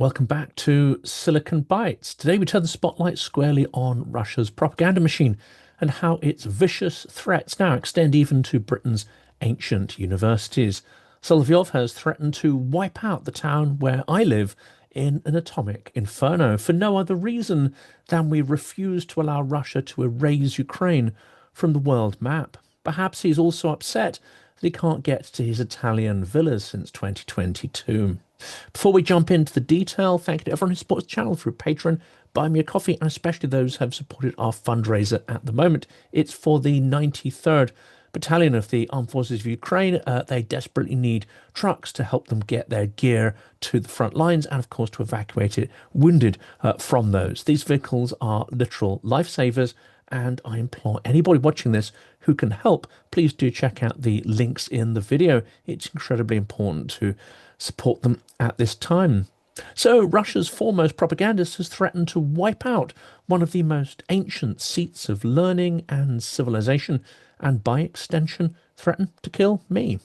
Welcome back to Silicon Bytes. Today we turn the spotlight squarely on Russia's propaganda machine and how its vicious threats now extend even to Britain's ancient universities. Solovyov has threatened to wipe out the town where I live in an atomic inferno for no other reason than we refuse to allow Russia to erase Ukraine from the world map. Perhaps he's also upset that he can't get to his Italian villas since 2022. Before we jump into the detail, thank you to everyone who supports the channel through Patreon, Buy Me a Coffee, and especially those who have supported our fundraiser at the moment. It's for the 93rd Battalion of the Armed Forces of Ukraine. They desperately need trucks to help them get their gear to the front lines and, of course, to evacuate it wounded from those. These vehicles are literal lifesavers, and I implore anybody watching this who can help, please do check out the links in the video. It's incredibly important to support them at this time. So Russia's foremost propagandist has threatened to wipe out one of the most ancient seats of learning and civilization, and by extension threaten to kill me.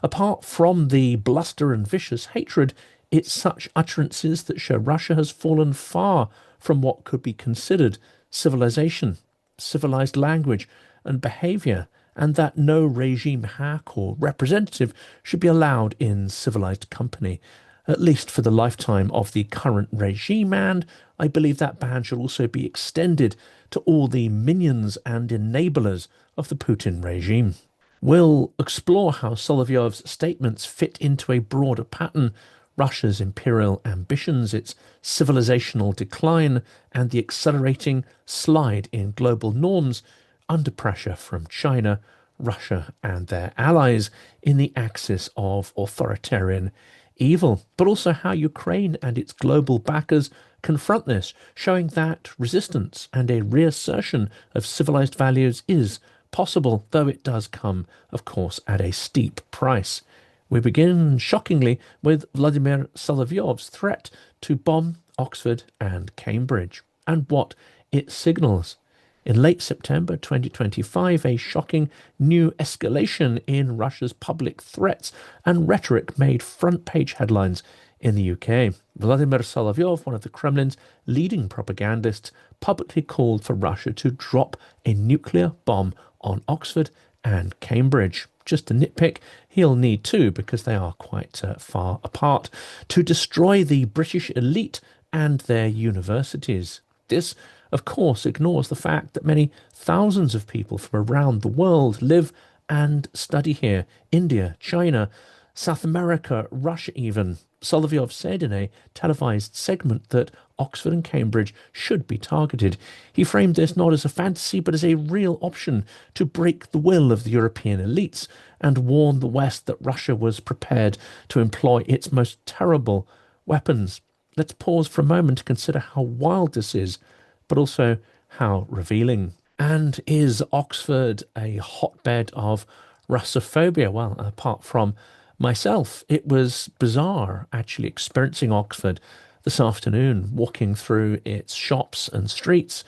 Apart from the bluster and vicious hatred, it's such utterances that show Russia has fallen far from what could be considered civilization, civilized language and behaviour, and that no regime hack or representative should be allowed in civilized company, at least for the lifetime of the current regime, and I believe that ban should also be extended to all the minions and enablers of the Putin regime. We'll explore how Solovyov's statements fit into a broader pattern: Russia's imperial ambitions, its civilizational decline, and the accelerating slide in global norms under pressure from China, Russia, and their allies in the axis of authoritarian evil, but also how Ukraine and its global backers confront this, showing that resistance and a reassertion of civilized values is possible, though it does come, of course, at a steep price. We begin, shockingly, with Vladimir Solovyov's threat to bomb Oxford and Cambridge, and what it signals. In late September 2025, a shocking new escalation in Russia's public threats and rhetoric made front-page headlines in the UK. Vladimir Solovyov, one of the Kremlin's leading propagandists, publicly called for Russia to drop a nuclear bomb on Oxford and Cambridge. Just to nitpick, he'll need to, because they are quite far apart, to destroy the British elite and their universities. This, of course, ignores the fact that many thousands of people from around the world live and study here: India, China, South America, Russia even. Solovyov said in a televised segment that Oxford and Cambridge should be targeted. He framed this not as a fantasy, but as a real option to break the will of the European elites, and warned the West that Russia was prepared to employ its most terrible weapons. Let's pause for a moment to consider how wild this is, but also how revealing. And is Oxford a hotbed of Russophobia? Well, apart from myself, it was bizarre actually experiencing Oxford this afternoon, walking through its shops and streets,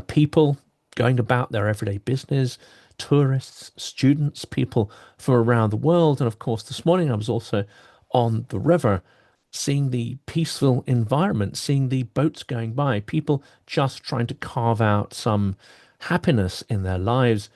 people going about their everyday business, tourists, students, people from around the world. And of course, this morning I was also on the river, seeing the peaceful environment, seeing the boats going by, people just trying to carve out some happiness in their lives.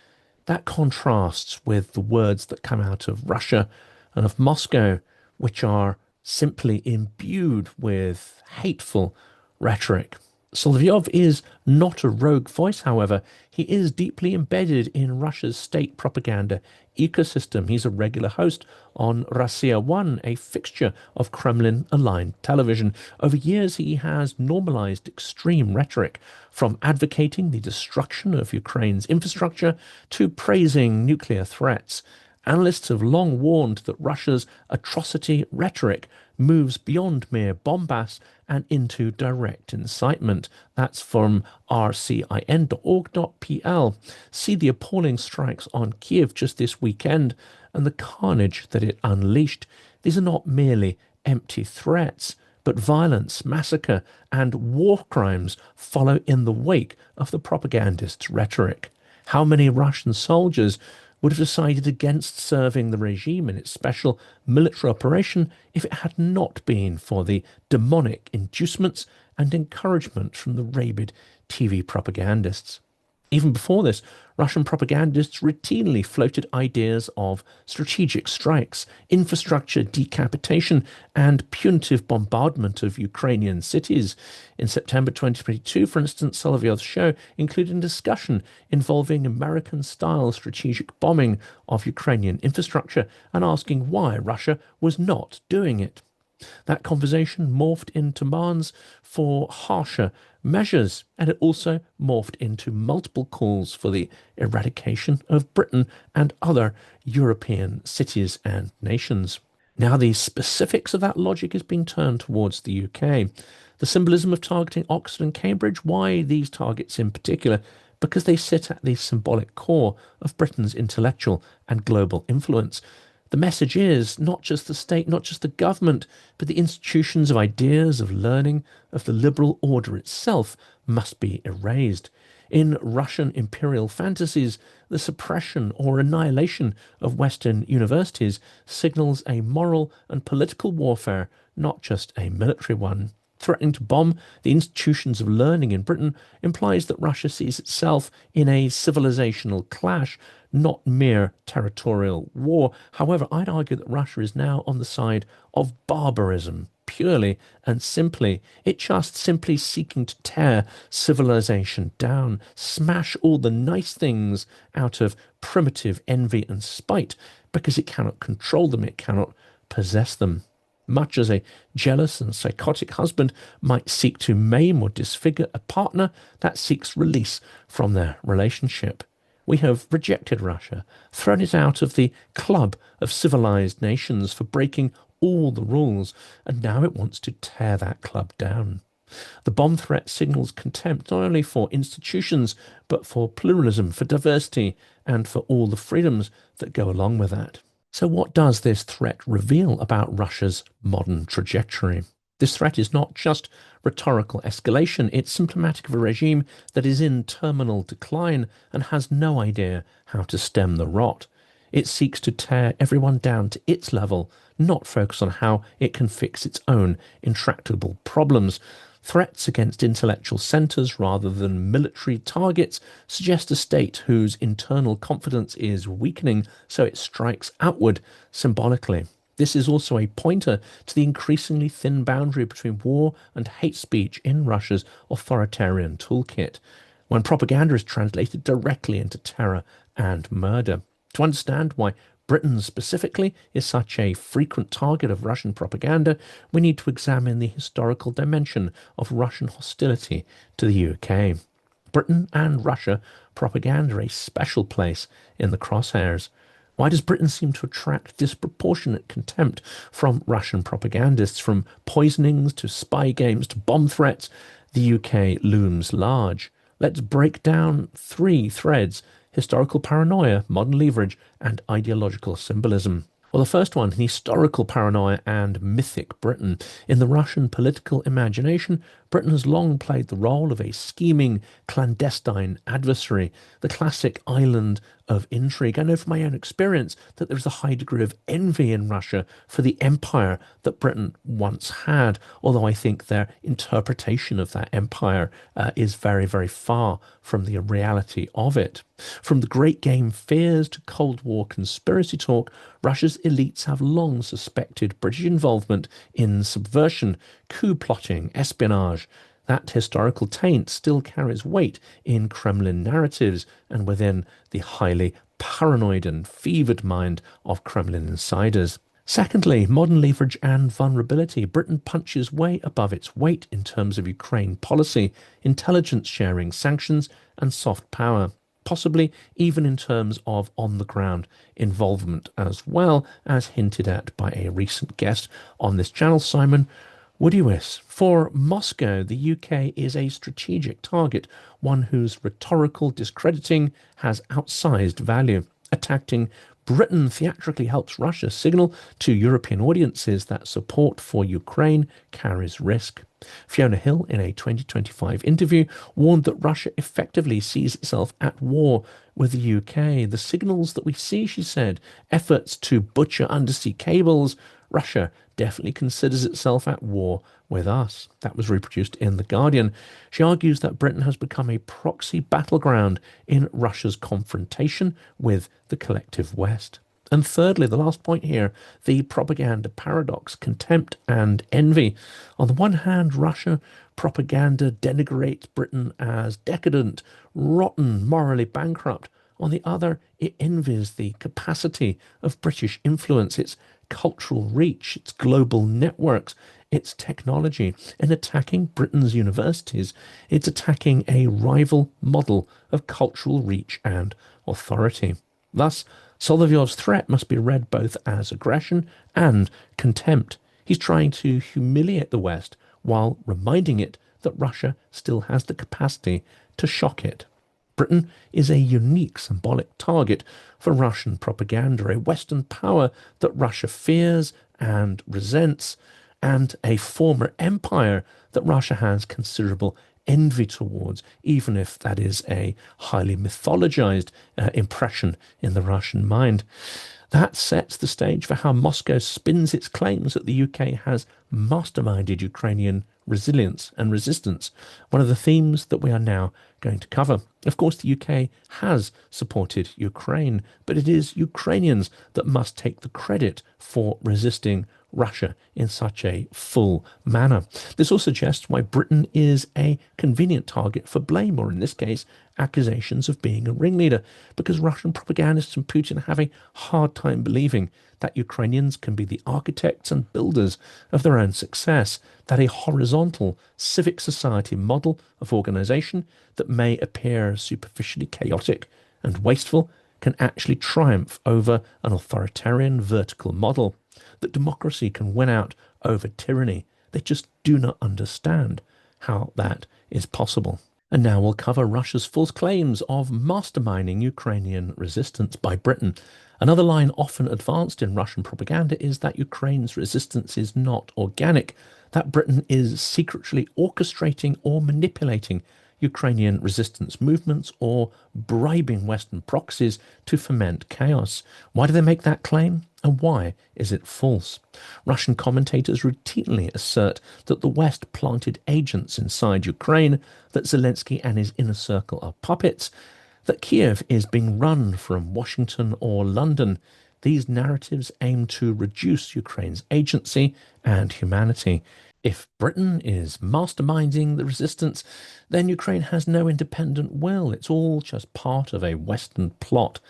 That contrasts with the words that come out of Russia and of Moscow, which are simply imbued with hateful rhetoric. Solovyov is not a rogue voice, however. He is deeply embedded in Russia's state propaganda ecosystem. He's a regular host on Russia 1, a fixture of Kremlin-aligned television. Over years, he has normalized extreme rhetoric, from advocating the destruction of Ukraine's infrastructure to praising nuclear threats. Analysts have long warned that Russia's atrocity rhetoric moves beyond mere bombast and into direct incitement. That's from rcin.org.pl. See the appalling strikes on Kiev just this weekend and the carnage that it unleashed. These are not merely empty threats, but violence, massacre, and war crimes follow in the wake of the propagandist's rhetoric. How many Russian soldiers would have decided against serving the regime in its special military operation if it had not been for the demonic inducements and encouragement from the rabid TV propagandists. Even before this, Russian propagandists routinely floated ideas of strategic strikes, infrastructure decapitation, and punitive bombardment of Ukrainian cities. In September 2022, for instance, Solovyov's show included a discussion involving American-style strategic bombing of Ukrainian infrastructure and asking why Russia was not doing it. That conversation morphed into demands for harsher measures, and it also morphed into multiple calls for the eradication of Britain and other European cities and nations. Now, the specifics of that logic is being turned towards the UK. The symbolism of targeting Oxford and Cambridge, why these targets in particular? Because they sit at the symbolic core of Britain's intellectual and global influence. The message is not just the state, not just the government, but the institutions of ideas, of learning, of the liberal order itself must be erased. In Russian imperial fantasies, the suppression or annihilation of Western universities signals a moral and political warfare, not just a military one. Threatening to bomb the institutions of learning in Britain implies that Russia sees itself in a civilizational clash, not mere territorial war. However, I'd argue that Russia is now on the side of barbarism, purely and simply. It's just simply seeking to tear civilization down, smash all the nice things out of primitive envy and spite, because it cannot control them, it cannot possess them. Much as a jealous and psychotic husband might seek to maim or disfigure a partner that seeks release from their relationship. We have rejected Russia, thrown it out of the club of civilized nations for breaking all the rules, and now it wants to tear that club down. The bomb threat signals contempt not only for institutions, but for pluralism, for diversity, and for all the freedoms that go along with that. So what does this threat reveal about Russia's modern trajectory? This threat is not just rhetorical escalation, it's symptomatic of a regime that is in terminal decline and has no idea how to stem the rot. It seeks to tear everyone down to its level, not focus on how it can fix its own intractable problems. Threats against intellectual centres rather than military targets suggest a state whose internal confidence is weakening, so it strikes outward symbolically. This is also a pointer to the increasingly thin boundary between war and hate speech in Russia's authoritarian toolkit, when propaganda is translated directly into terror and murder. To understand why Britain specifically is such a frequent target of Russian propaganda, we need to examine the historical dimension of Russian hostility to the UK. Britain and Russia propaganda a special place in the crosshairs. Why does Britain seem to attract disproportionate contempt from Russian propagandists? From poisonings to spy games to bomb threats, the UK looms large. Let's break down three threads: historical paranoia, modern leverage, and ideological symbolism. Well, the first one, historical paranoia and mythic Britain. In the Russian political imagination, Britain has long played the role of a scheming, clandestine adversary, the classic island of intrigue. I know from my own experience that there is a high degree of envy in Russia for the empire that Britain once had, although I think their interpretation of that empire is very, very far from the reality of it. From the Great Game fears to Cold War conspiracy talk, Russia's elites have long suspected British involvement in subversion, coup plotting, espionage. That historical taint still carries weight in Kremlin narratives and within the highly paranoid and fevered mind of Kremlin insiders. Secondly, modern leverage and vulnerability. Britain punches way above its weight in terms of Ukraine policy, intelligence sharing, sanctions, and soft power. Possibly even in terms of on-the-ground involvement as well, as hinted at by a recent guest on this channel, Simon Woodywis. For Moscow, the UK is a strategic target, one whose rhetorical discrediting has outsized value. Attacking Britain theatrically helps Russia signal to European audiences that support for Ukraine carries risk. Fiona Hill, in a 2025 interview, warned that Russia effectively sees itself at war with the UK. The signals that we see, she said, efforts to butcher undersea cables, Russia definitely considers itself at war with us. That was reproduced in The Guardian. She argues that Britain has become a proxy battleground in Russia's confrontation with the collective West. And thirdly, the last point here, the propaganda paradox, contempt and envy. On the one hand, Russia propaganda denigrates Britain as decadent, rotten, morally bankrupt. On the other, it envies the capacity of British influence, its cultural reach, its global networks, its technology. In attacking Britain's universities, it's attacking a rival model of cultural reach and authority. Thus, Solovyov's threat must be read both as aggression and contempt. He's trying to humiliate the West while reminding it that Russia still has the capacity to shock it. Britain is a unique symbolic target for Russian propaganda, a Western power that Russia fears and resents, and a former empire that Russia has considerable envy towards, even if that is a highly mythologized impression in the Russian mind. That sets the stage for how Moscow spins its claims that the UK has masterminded Ukrainian resilience and resistance, one of the themes that we are now going to cover. Of course, the UK has supported Ukraine, but it is Ukrainians that must take the credit for resisting Russia in such a full manner. This all suggests why Britain is a convenient target for blame, or in this case, accusations of being a ringleader, because Russian propagandists and Putin have a hard time believing that Ukrainians can be the architects and builders of their own success, that a horizontal civic society model of organization that may appear superficially chaotic and wasteful can actually triumph over an authoritarian vertical model, that democracy can win out over tyranny. They just do not understand how that is possible. And now we'll cover Russia's false claims of masterminding Ukrainian resistance by Britain. Another line often advanced in Russian propaganda is that Ukraine's resistance is not organic, that Britain is secretly orchestrating or manipulating Ukrainian resistance movements or bribing Western proxies to foment chaos. Why do they make that claim? And why is it false? Russian commentators routinely assert that the West planted agents inside Ukraine, that Zelensky and his inner circle are puppets, that Kiev is being run from Washington or London. These narratives aim to reduce Ukraine's agency and humanity. If Britain is masterminding the resistance, then Ukraine has no independent will. It's all just part of a Western plot.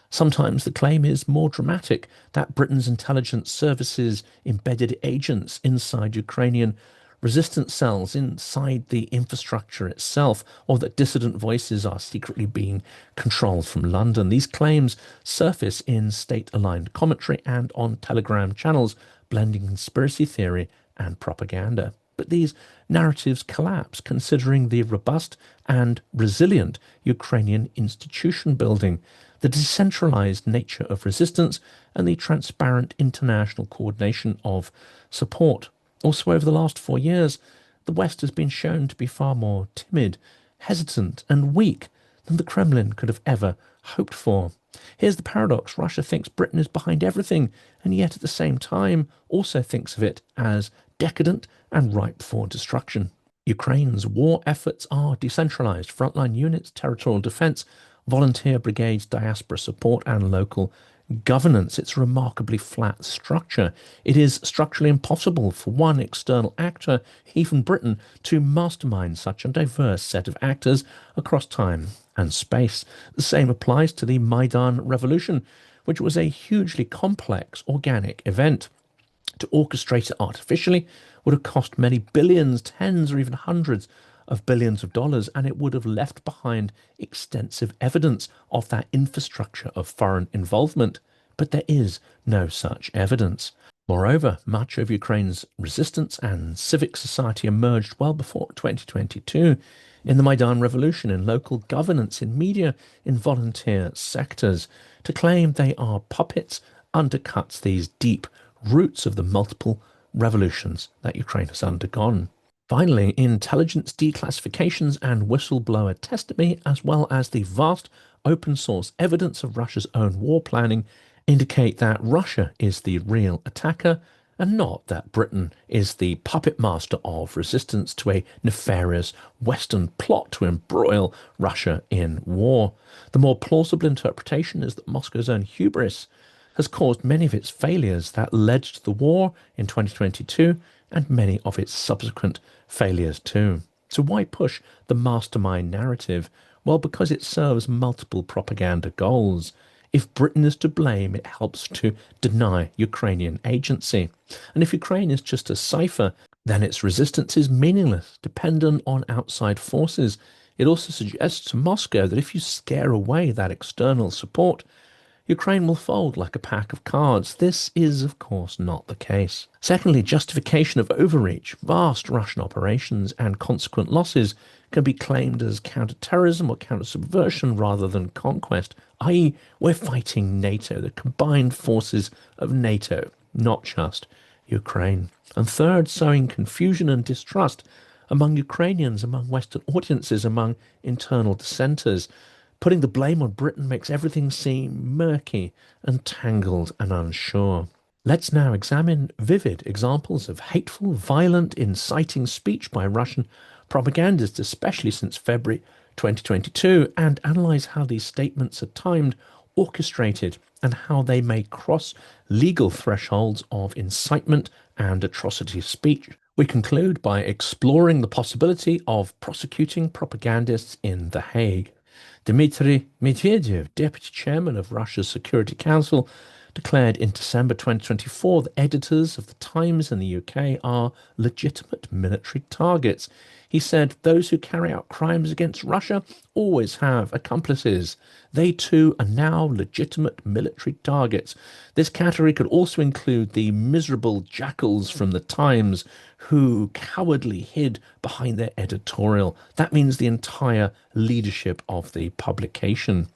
Sometimes the claim is more dramatic, that Britain's intelligence services embedded agents inside Ukrainian resistance cells, inside the infrastructure itself, or that dissident voices are secretly being controlled from London. These claims surface in state-aligned commentary and on Telegram channels, blending conspiracy theory and propaganda. But these narratives collapse considering the robust and resilient Ukrainian institution building, the decentralized nature of resistance, and the transparent international coordination of support. Also, over the last 4 years, the West has been shown to be far more timid, hesitant, and weak than the Kremlin could have ever hoped for. Here's the paradox. Russia thinks Britain is behind everything, and yet at the same time also thinks of it as decadent and ripe for destruction. Ukraine's war efforts are decentralized. Frontline units, territorial defense, volunteer brigades, diaspora support, and local governance. It's a remarkably flat structure. It is structurally impossible for one external actor, even Britain, to mastermind such a diverse set of actors across time and space. The same applies to the Maidan Revolution, which was a hugely complex organic event. To orchestrate it artificially would have cost many billions, tens or even hundreds of billions of dollars, and it would have left behind extensive evidence of that infrastructure of foreign involvement. But there is no such evidence. Moreover, much of Ukraine's resistance and civic society emerged well before 2022 in the Maidan Revolution, in local governance, in media, in volunteer sectors. To claim they are puppets undercuts these deep roots of the multiple revolutions that Ukraine has undergone. Finally, intelligence declassifications and whistleblower testimony, as well as the vast open source evidence of Russia's own war planning, indicate that Russia is the real attacker and not that Britain is the puppet master of resistance to a nefarious Western plot to embroil Russia in war. The more plausible interpretation is that Moscow's own hubris has caused many of its failures that led to the war in 2022 and many of its subsequent failures too. So why push the mastermind narrative? Well, because it serves multiple propaganda goals. If Britain is to blame, it helps to deny Ukrainian agency. And if Ukraine is just a cipher, then its resistance is meaningless, dependent on outside forces. It also suggests to Moscow that if you scare away that external support, Ukraine will fold like a pack of cards. This is, of course, not the case. Secondly, justification of overreach. Vast Russian operations and consequent losses can be claimed as counter-terrorism or counter-subversion rather than conquest, i.e., we're fighting NATO, the combined forces of NATO, not just Ukraine. And third, sowing confusion and distrust among Ukrainians, among Western audiences, among internal dissenters. Putting the blame on Britain makes everything seem murky and tangled and unsure. Let's now examine vivid examples of hateful, violent, inciting speech by Russian propagandists, especially since February 2022, and analyse how these statements are timed, orchestrated, and how they may cross legal thresholds of incitement and atrocity speech. We conclude by exploring the possibility of prosecuting propagandists in The Hague. Dmitry Medvedev, deputy chairman of Russia's Security Council, declared in December 2024 that editors of the Times in the UK are legitimate military targets. He said those who carry out crimes against Russia always have accomplices. They too are now legitimate military targets. This category could also include the miserable jackals from the Times who cowardly hid behind their editorial. That means the entire leadership of the publication.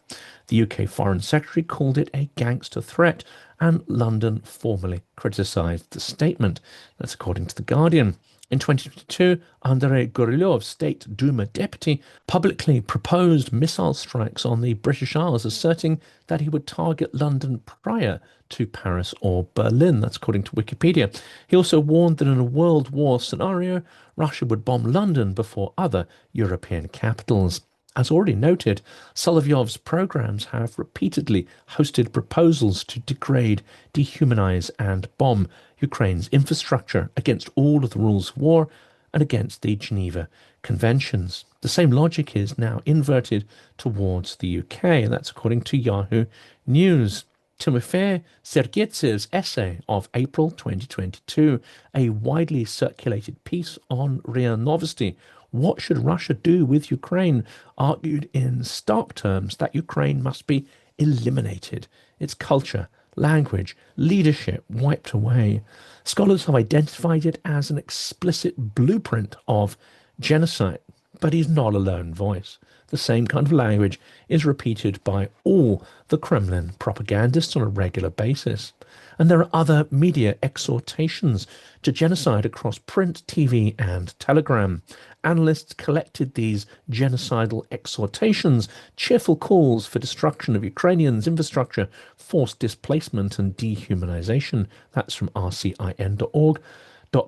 The UK Foreign Secretary called it a gangster threat, and London formally criticised the statement. That's according to The Guardian. In 2022, Andrei Gurilyov, State Duma deputy, publicly proposed missile strikes on the British Isles, asserting that he would target London prior to Paris or Berlin. That's according to Wikipedia. He also warned that in a world war scenario, Russia would bomb London before other European capitals. As already noted, Solovyov's programs have repeatedly hosted proposals to degrade, dehumanize, and bomb Ukraine's infrastructure against all of the rules of war and against the Geneva Conventions. The same logic is now inverted towards the UK, and that's according to Yahoo News. Timofey Sergeytsev's essay of April 2022, a widely circulated piece on RIA Novosti, What Should Russia Do with Ukraine, argued in stark terms that Ukraine must be eliminated, its culture, language, leadership wiped away. Scholars have identified it as an explicit blueprint of genocide, but he's not a lone voice. The same kind of language is repeated by all the Kremlin propagandists on a regular basis. And there are other media exhortations to genocide across print, TV, and telegram. Analysts collected these genocidal exhortations, cheerful calls for destruction of Ukrainians' infrastructure, forced displacement, and dehumanization. That's from rcin.org.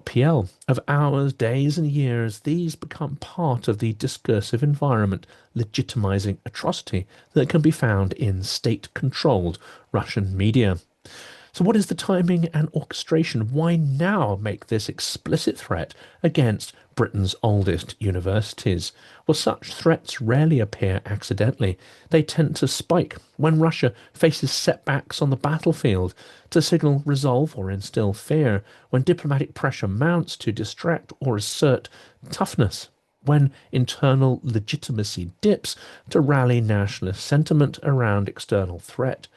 .pl. Of hours, days, and years, these become part of the discursive environment, legitimizing atrocity that can be found in state-controlled Russian media. So what is the timing and orchestration? Why now make this explicit threat against Britain's oldest universities? Well, such threats rarely appear accidentally. They tend to spike when Russia faces setbacks on the battlefield to signal resolve or instill fear, when diplomatic pressure mounts to distract or assert toughness, when internal legitimacy dips to rally nationalist sentiment around external threat.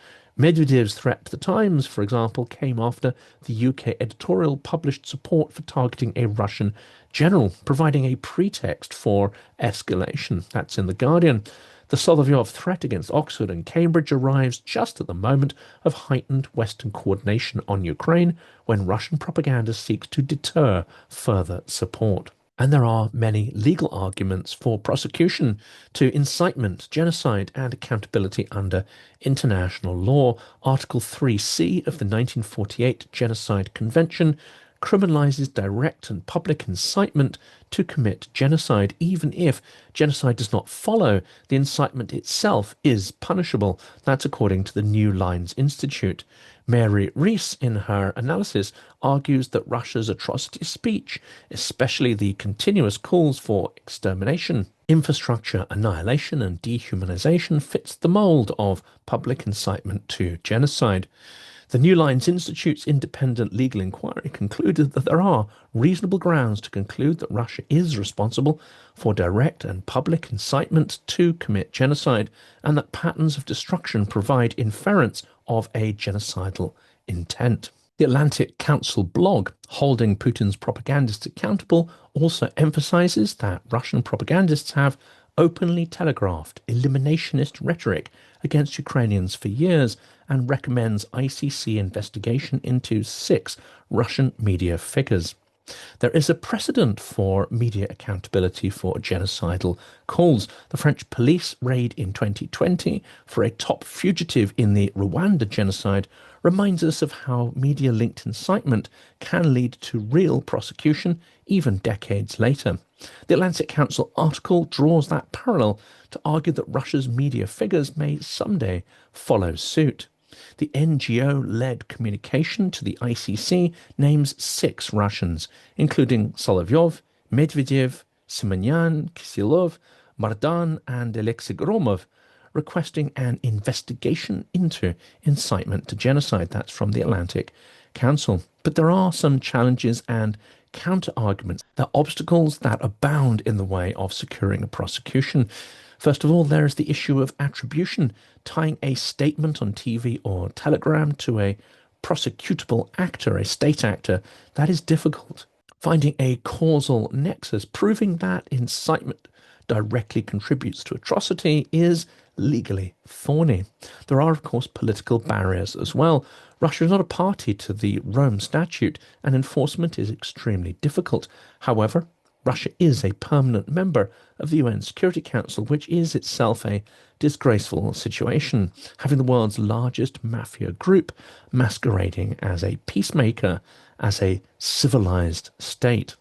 Medvedev's threat to the Times, for example, came after the UK editorial published support for targeting a Russian general, providing a pretext for escalation. That's in The Guardian. The Solovyov threat against Oxford and Cambridge arrives just at the moment of heightened Western coordination on Ukraine when Russian propaganda seeks to deter further support. And there are many legal arguments for prosecution to incitement, genocide, and accountability under international law. Article 3C of the 1948 Genocide Convention criminalizes direct and public incitement to commit genocide, even if genocide does not follow. The incitement itself is punishable. That's according to the New Lines Institute. Mary Rees, in her analysis, argues that Russia's atrocity speech, especially the continuous calls for extermination, infrastructure annihilation, and dehumanization, fits the mold of public incitement to genocide. The New Lines Institute's independent legal inquiry concluded that there are reasonable grounds to conclude that Russia is responsible for direct and public incitement to commit genocide, and that patterns of destruction provide inference of a genocidal intent. The Atlantic Council blog, holding Putin's propagandists accountable, also emphasizes that Russian propagandists have openly telegraphed eliminationist rhetoric against Ukrainians for years and recommends ICC investigation into 6 Russian media figures. There is a precedent for media accountability for genocidal calls. The French police raid in 2020 for a top fugitive in the Rwanda genocide reminds us of how media-linked incitement can lead to real prosecution even decades later. The Atlantic Council article draws that parallel to argue that Russia's media figures may someday follow suit. The NGO-led communication to the ICC names 6 Russians, including Solovyov, Medvedev, Simonyan, Kisilov, Mardan, and Alexei Gromov, requesting an investigation into incitement to genocide. That's from the Atlantic Council. But there are some challenges and counter-arguments. There are obstacles that abound in the way of securing a prosecution. First of all, there is the issue of attribution. Tying a statement on TV or telegram to a prosecutable actor, a state actor, that is difficult. Finding a causal nexus, proving that incitement directly contributes to atrocity, is legally thorny. There are, of course, political barriers as well. Russia is not a party to the Rome Statute, and enforcement is extremely difficult. However, Russia is a permanent member of the UN Security Council, which is itself a disgraceful situation, having the world's largest mafia group masquerading as a peacemaker, as a civilized state.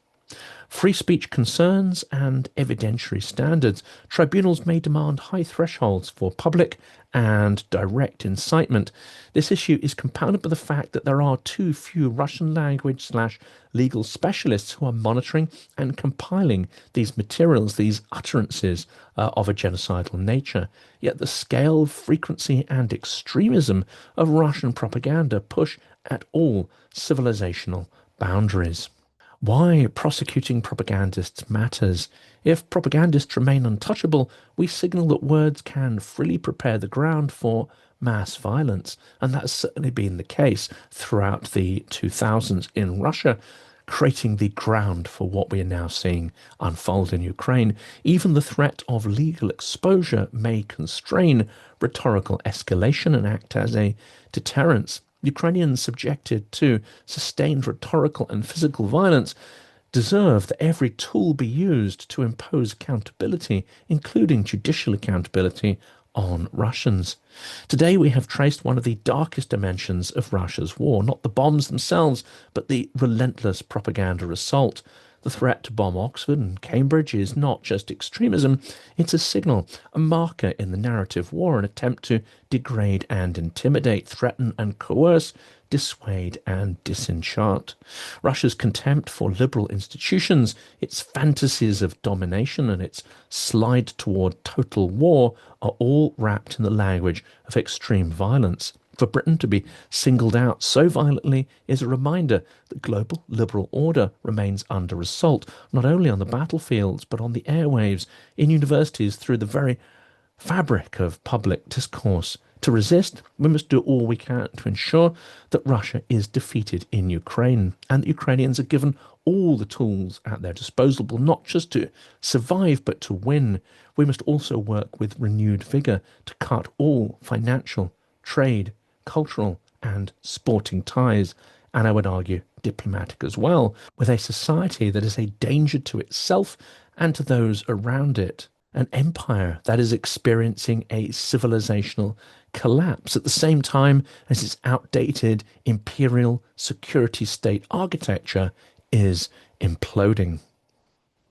Free speech concerns and evidentiary standards. Tribunals may demand high thresholds for public and direct incitement. This issue is compounded by the fact that there are too few Russian language/legal specialists who are monitoring and compiling these materials, these utterances of a genocidal nature. Yet the scale, frequency, and extremism of Russian propaganda push at all civilizational boundaries. Why prosecuting propagandists matters. If propagandists remain untouchable, we signal that words can freely prepare the ground for mass violence, and that's certainly been the case throughout the 2000s in Russia, creating the ground for what we are now seeing unfold in Ukraine. Even the threat of legal exposure may constrain rhetorical escalation and act as a deterrence. Ukrainians subjected to sustained rhetorical and physical violence deserve that every tool be used to impose accountability, including judicial accountability, on Russians. Today we have traced one of the darkest dimensions of Russia's war, not the bombs themselves, but the relentless propaganda assault. The threat to bomb Oxford and Cambridge is not just extremism, it's a signal, a marker in the narrative war, an attempt to degrade and intimidate, threaten and coerce, dissuade and disenchant. Russia's contempt for liberal institutions, its fantasies of domination and its slide toward total war are all wrapped in the language of extreme violence. For Britain to be singled out so violently is a reminder that global liberal order remains under assault, not only on the battlefields, but on the airwaves, in universities, through the very fabric of public discourse. To resist, we must do all we can to ensure that Russia is defeated in Ukraine and that Ukrainians are given all the tools at their disposal, not just to survive but to win. We must also work with renewed vigour to cut all financial, trade, cultural and sporting ties, and I would argue diplomatic as well, with a society that is a danger to itself and to those around it. An empire that is experiencing a civilizational collapse at the same time as its outdated imperial security state architecture is imploding.